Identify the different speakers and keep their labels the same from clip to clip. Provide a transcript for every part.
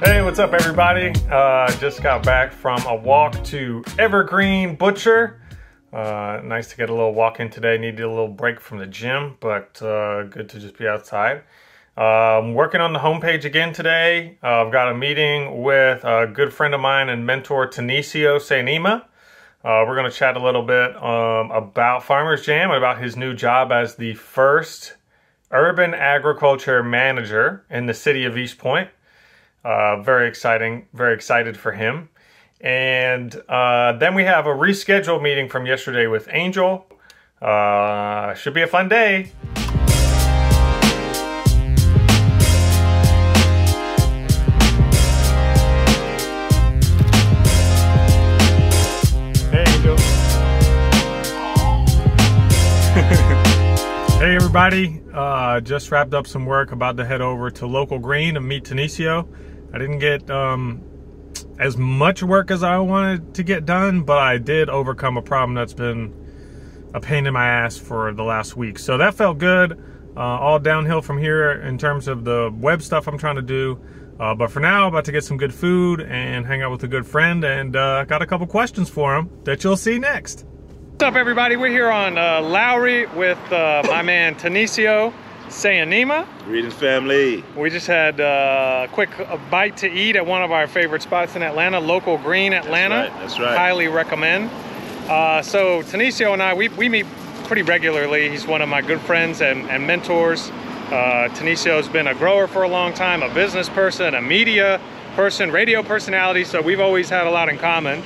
Speaker 1: Hey, what's up everybody? Just got back from a walk to Evergreen Butcher. Nice to get a little walk in today. Needed a little break from the gym, but good to just be outside. Working on the homepage again today. I've got a meeting with a good friend of mine and mentor, Tenisio Seanima. We're going to chat a little bit about Farmers Jam and about his new job as the first urban agriculture manager in the city of East Point. Very exciting, very excited for him. And then we have a rescheduled meeting from yesterday with Angel. Should be a fun day. Hey, Angel. Hey, everybody. Just wrapped up some work, about to head over to Local Green and meet Tenisio. I didn't get as much work as I wanted to get done, but I did overcome a problem that's been a pain in my ass for the last week. So that felt good. All downhill from here in terms of the web stuff I'm trying to do. But for now, about to get some good food and hang out with a good friend, and got a couple questions for him that you'll see next. What's up everybody? We're here on Lowry with my man Tenisio Seanima.
Speaker 2: Greetings, family.
Speaker 1: We just had a quick bite to eat at one of our favorite spots in Atlanta, Local Green Atlanta.
Speaker 2: That's right.
Speaker 1: Highly recommend. So Tenisio and I, we meet pretty regularly. He's one of my good friends and mentors. Tenisio's been a grower for a long time, a business person, a media person, radio personality, so we've always had a lot in common.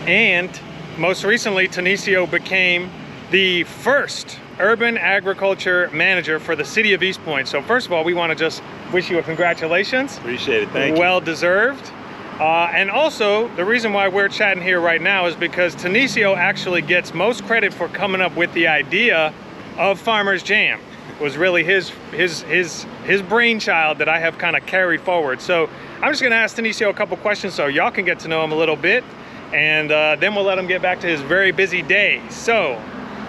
Speaker 1: And most recently, Tenisio became the first urban agriculture manager for the city of East Point. So first of all, we want to just wish you a congratulations.
Speaker 2: Appreciate it, thank you.
Speaker 1: Well deserved. And also, the reason why we're chatting here right now is because Tenisio actually gets most credit for coming up with the idea of Farmers Jam. It was really his brainchild that I have kind of carried forward. So I'm just gonna ask Tenisio a couple questions so y'all can get to know him a little bit, and then we'll let him get back to his very busy day. So,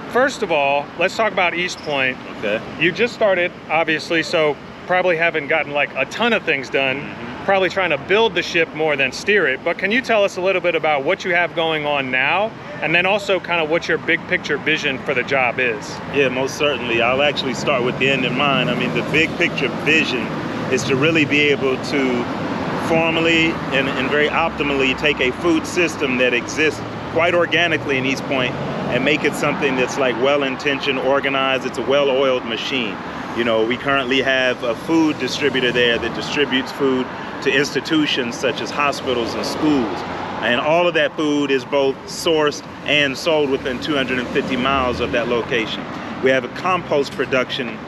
Speaker 1: first of all, let's talk about East Point.
Speaker 2: Okay.
Speaker 1: You just started, obviously, so probably haven't gotten like a ton of things done. Probably trying to build the ship more than steer it. But can you tell us a little bit about what you have going on now, and then also kind of what your big picture vision for the job is?
Speaker 2: Yeah, most certainly. I'll actually start with the end in mind. I mean, the big picture vision is to really be able to formally and very optimally take a food system that exists quite organically in East Point and make it something that's like well-intentioned, organized. It's a well-oiled machine. You know, we currently have a food distributor there that distributes food to institutions such as hospitals and schools. And all of that food is both sourced and sold within 250 miles of that location. We have a compost production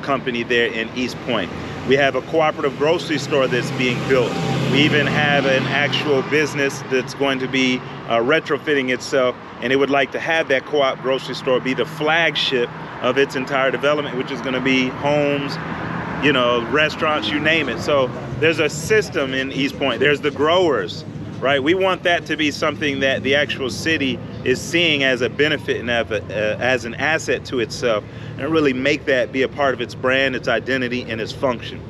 Speaker 2: company there in East Point. We have a cooperative grocery store that's being built. We even have an actual business that's going to be retrofitting itself, and it would like to have that co-op grocery store be the flagship of its entire development, which is going to be homes, you know, restaurants, you name it. So there's a system in East Point. There's the growers, right? We want that to be something that the actual city is seeing as a benefit and as an asset to itself, and really make that be a part of its brand, its identity, and its function.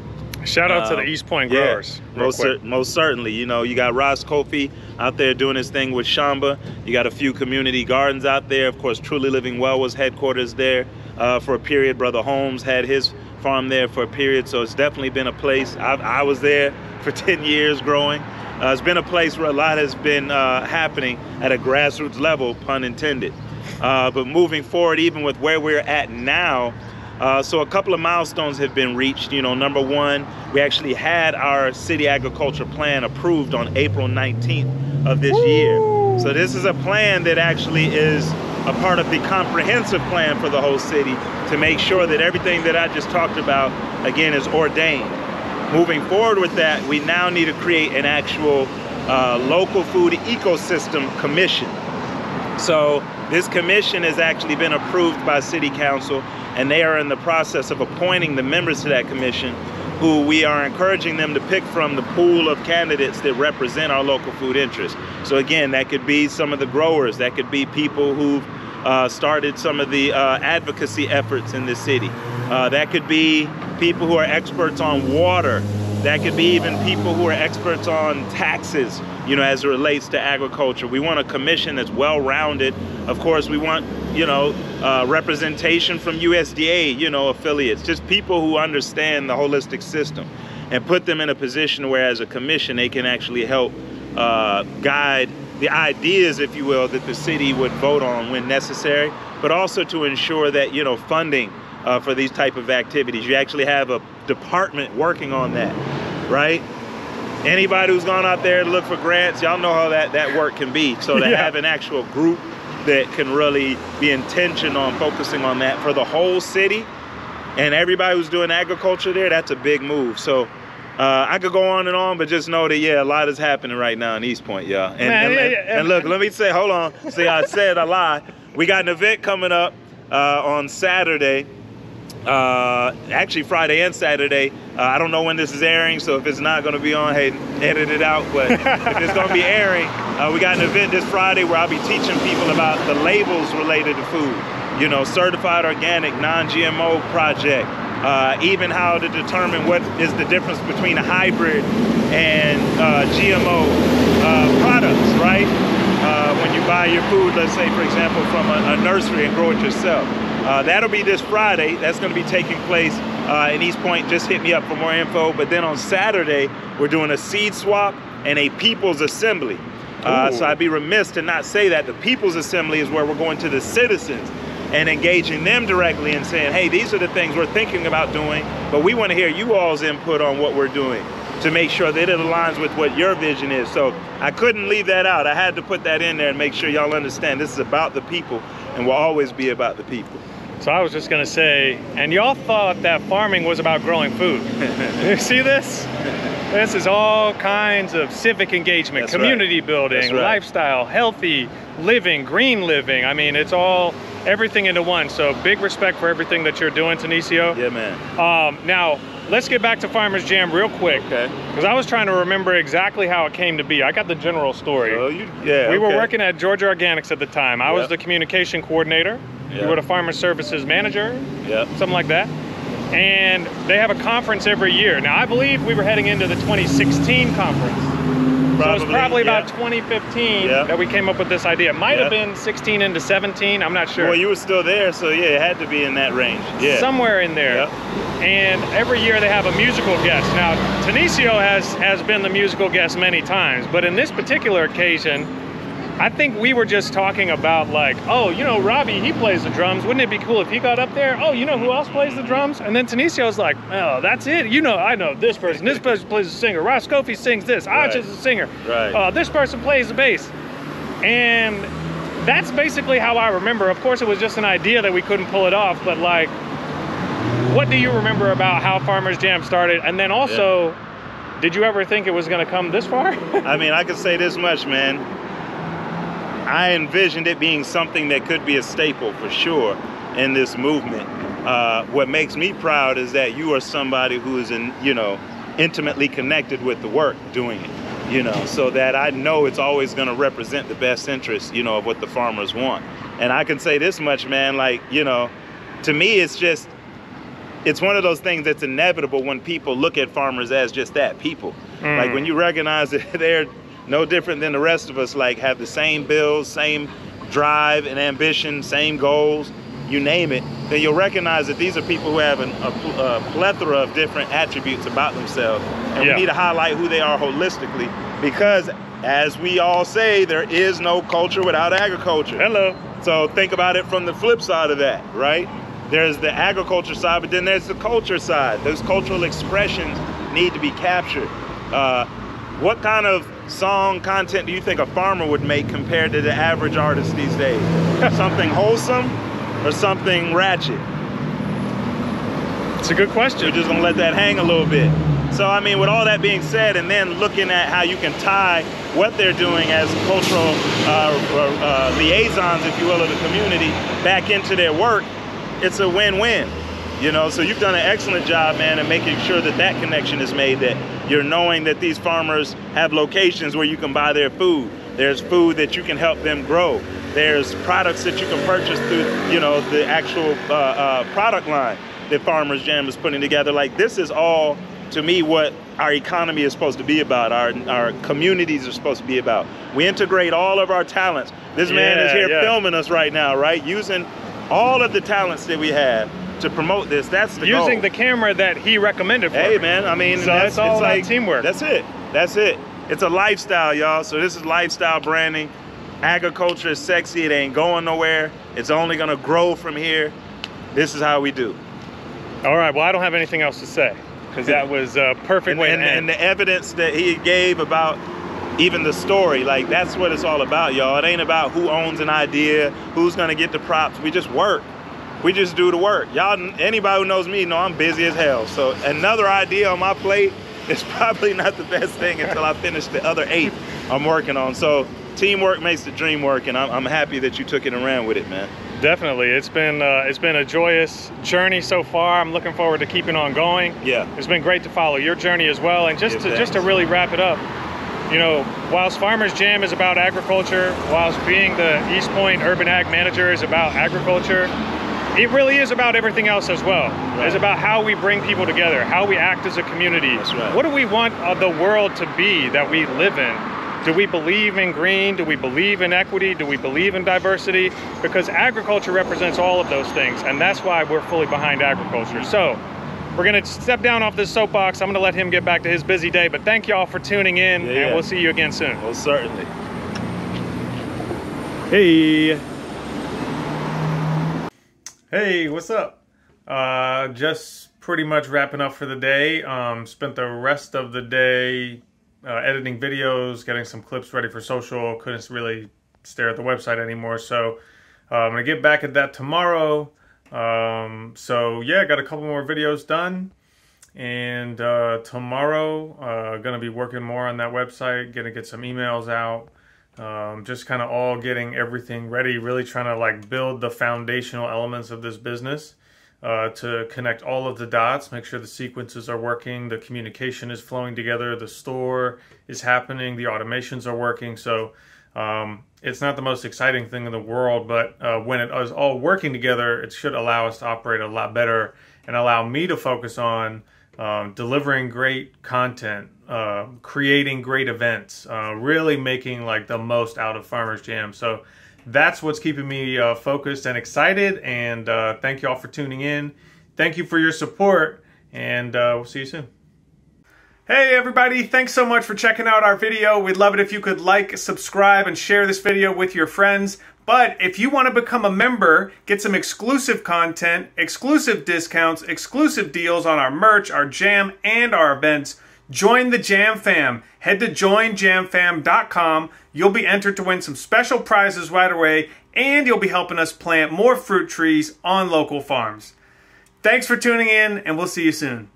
Speaker 1: Shout out to the East Point growers.
Speaker 2: Yeah, most certainly. You know, you got Ross Kofi out there doing his thing with Shamba. You got a few community gardens out there. Of course, Truly Living Well was headquarters there for a period. Brother Holmes had his farm there for a period. So it's definitely been a place. I was there for 10 years growing. It's been a place where a lot has been happening at a grassroots level, pun intended. But moving forward, even with where we're at now, so a couple of milestones have been reached. You know, number one, we actually had our city agriculture plan approved on April 19th of this year. So this is a plan that actually is a part of the comprehensive plan for the whole city to make sure that everything that I just talked about, again, is ordained. Moving forward with that, we now need to create an actual local food ecosystem commission. So this commission has actually been approved by City Council, and they are in the process of appointing the members to that commission, who we are encouraging them to pick from the pool of candidates that represent our local food interests. So again, that could be some of the growers, that could be people who've started some of the advocacy efforts in the city. That could be people who are experts on water, That could be even people who are experts on taxes, you know, as it relates to agriculture. We want a commission that's well-rounded. Of course, we want, you know, representation from USDA, you know, affiliates, just people who understand the holistic system, and put them in a position where as a commission, they can actually help guide the ideas, if you will, that the city would vote on when necessary, but also to ensure that, you know, funding for these type of activities. You actually have a department working on that, right? Anybody who's gone out there to look for grants, y'all know how that work can be. So to have an actual group that can really be intention on focusing on that for the whole city and everybody who's doing agriculture there, that's a big move. So I could go on, but just know that, yeah, a lot is happening right now in East Point, y'all. And look, let me say, hold on. See, I said a lie. We got an event coming up on Saturday. Actually Friday and Saturday. I don't know when this is airing, so if it's not going to be on, hey, edit it out. But if it's going to be airing, we got an event this Friday where I'll be teaching people about the labels related to food. You know, certified organic, non-GMO project. Even how to determine what is the difference between a hybrid and GMO products, right? When you buy your food, let's say, for example, from a nursery and grow it yourself. That'll be this Friday. That's going to be taking place in East Point. Just hit me up for more info. But then on Saturday, we're doing a seed swap and a people's assembly. So I'd be remiss to not say that the people's assembly is where we're going to the citizens and engaging them directly and saying, hey, these are the things we're thinking about doing, but we want to hear you all's input on what we're doing to make sure that it aligns with what your vision is. So I couldn't leave that out. I had to put that in there and make sure y'all understand this is about the people and will always be about the people.
Speaker 1: So I was just gonna say, and y'all thought that farming was about growing food. You see this? This is all kinds of civic engagement,
Speaker 2: That's
Speaker 1: community
Speaker 2: right.
Speaker 1: building,
Speaker 2: That's right.
Speaker 1: lifestyle, healthy living, green living. I mean, it's all everything into one. So big respect for everything that you're doing, Tenisio.
Speaker 2: Yeah, man.
Speaker 1: Now, let's get back to Farmers Jam real quick.
Speaker 2: Okay.
Speaker 1: Because I was trying to remember exactly how it came to be. I got the general story.
Speaker 2: Oh,
Speaker 1: We were working at Georgia Organics at the time. I was
Speaker 2: Yep.
Speaker 1: the communication coordinator.
Speaker 2: Yep.
Speaker 1: You were the farmer services manager.
Speaker 2: Yep.
Speaker 1: Something like that. And they have a conference every year. Now, I believe we were heading into the 2016 conference. So it was probably about 2015 that we came up with this idea. It might have been 16 into 17, I'm not sure.
Speaker 2: Well, you were still there, so yeah, it had to be in that range. Yeah.
Speaker 1: Somewhere in there.
Speaker 2: Yep.
Speaker 1: And every year they have a musical guest. Now, Tenisio has been the musical guest many times, but in this particular occasion, I think we were just talking about like, oh, you know, Robbie, he plays the drums. Wouldn't it be cool if he got up there? Oh, you know who else plays the drums? And then Tenisio's like, oh, that's it. You know, I know this person plays the singer. Ross Kofi sings this.
Speaker 2: Right.
Speaker 1: Aj is the singer.
Speaker 2: Right.
Speaker 1: This person plays the bass. And that's basically how I remember. Of course, it was just an idea that we couldn't pull it off, but like, what do you remember about how Farmers Jam started? And then also, did you ever think it was gonna come this far?
Speaker 2: I mean, I can say this much, man. I envisioned it being something that could be a staple for sure in this movement. What makes me proud is that you are somebody who is, intimately connected with the work doing it, so that I know it's always going to represent the best interest, of what the farmers want. And I can say this much, man, like, to me, it's one of those things that's inevitable when people look at farmers as just that, people. Like when you recognize that they're no different than the rest of us, like have the same bills, same drive and ambition, same goals, you name it, then you'll recognize that these are people who have a plethora of different attributes about themselves. And we need to highlight who they are holistically, because as we all say, there is no culture without agriculture.
Speaker 1: Hello.
Speaker 2: So think about it from the flip side of that, right? There's the agriculture side, but then there's the culture side. Those cultural expressions need to be captured. What kind of song content do you think a farmer would make compared to the average artist these days? Something wholesome or something ratchet?
Speaker 1: It's a good question.
Speaker 2: We're just gonna let that hang a little bit. So I mean, with all that being said, and then looking at how you can tie what they're doing as cultural liaisons, if you will, of the community back into their work, it's a win-win. So you've done an excellent job, man, in making sure that that connection is made, that you're knowing that these farmers have locations where you can buy their food. There's food that you can help them grow. There's products that you can purchase through, the actual product line that Farmers Jam is putting together. Like, this is all to me what our economy is supposed to be about, our communities are supposed to be about. We integrate all of our talents. This man is here filming us right now, right? Using all of the talents that we have to promote this. That's the goal.
Speaker 1: Using the camera that he recommended for me.
Speaker 2: Man, I mean,
Speaker 1: so that's all
Speaker 2: like
Speaker 1: teamwork.
Speaker 2: That's it. That's it. It's a lifestyle, y'all. So this is lifestyle branding. Agriculture is sexy. It ain't going nowhere. It's only gonna grow from here. This is how we do.
Speaker 1: All right, well, I don't have anything else to say because that was a perfect way to end.
Speaker 2: And the evidence that he gave about even the story, like that's what it's all about, y'all. It ain't about who owns an idea, who's gonna get the props. We just work. We just do the work. Y'all, anybody who knows me know I'm busy as hell. So another idea on my plate is probably not the best thing until I finish the other 8 I'm working on. So teamwork makes the dream work, and I'm happy that you took it and ran with it, man.
Speaker 1: Definitely, it's been a joyous journey so far. I'm looking forward to keeping on going.
Speaker 2: Yeah,
Speaker 1: it's been great to follow your journey as well. And just to really wrap it up, you know, whilst Farmers Jam is about agriculture, whilst being the East Point Urban Ag Manager is about agriculture, it really is about everything else as well. Right. It's about how we bring people together, how we act as a community.
Speaker 2: That's right.
Speaker 1: What do we want the world to be that we live in? Do we believe in green? Do we believe in equity? Do we believe in diversity? Because agriculture represents all of those things, and that's why we're fully behind agriculture. So we're gonna step down off this soapbox. I'm gonna let him get back to his busy day, but thank y'all for tuning in, and we'll see you again soon.
Speaker 2: Well, certainly.
Speaker 1: Hey, what's up? Just pretty much wrapping up for the day. Spent the rest of the day editing videos, getting some clips ready for social. Couldn't really stare at the website anymore, so I'm gonna get back at that tomorrow. So yeah, got a couple more videos done, and tomorrow gonna be working more on that website, gonna get some emails out, just kind of all getting everything ready, really trying to like build the foundational elements of this business. To connect all of the dots, make sure the sequences are working, the communication is flowing together, the store is happening, the automations are working. So it's not the most exciting thing in the world, but when it is all working together, it should allow us to operate a lot better and allow me to focus on delivering great content, creating great events, really making like the most out of Farmers Jam. So that's what's keeping me focused and excited, and thank you all for tuning in. Thank you for your support, and we'll see you soon. Hey everybody, thanks so much for checking out our video. We'd love it if you could like, subscribe, and share this video with your friends. But if you want to become a member, get some exclusive content, exclusive discounts, exclusive deals on our merch, our jam, and our events, join the Jam Fam. Head to joinjamfam.com. You'll be entered to win some special prizes right away, and you'll be helping us plant more fruit trees on local farms. Thanks for tuning in, and we'll see you soon.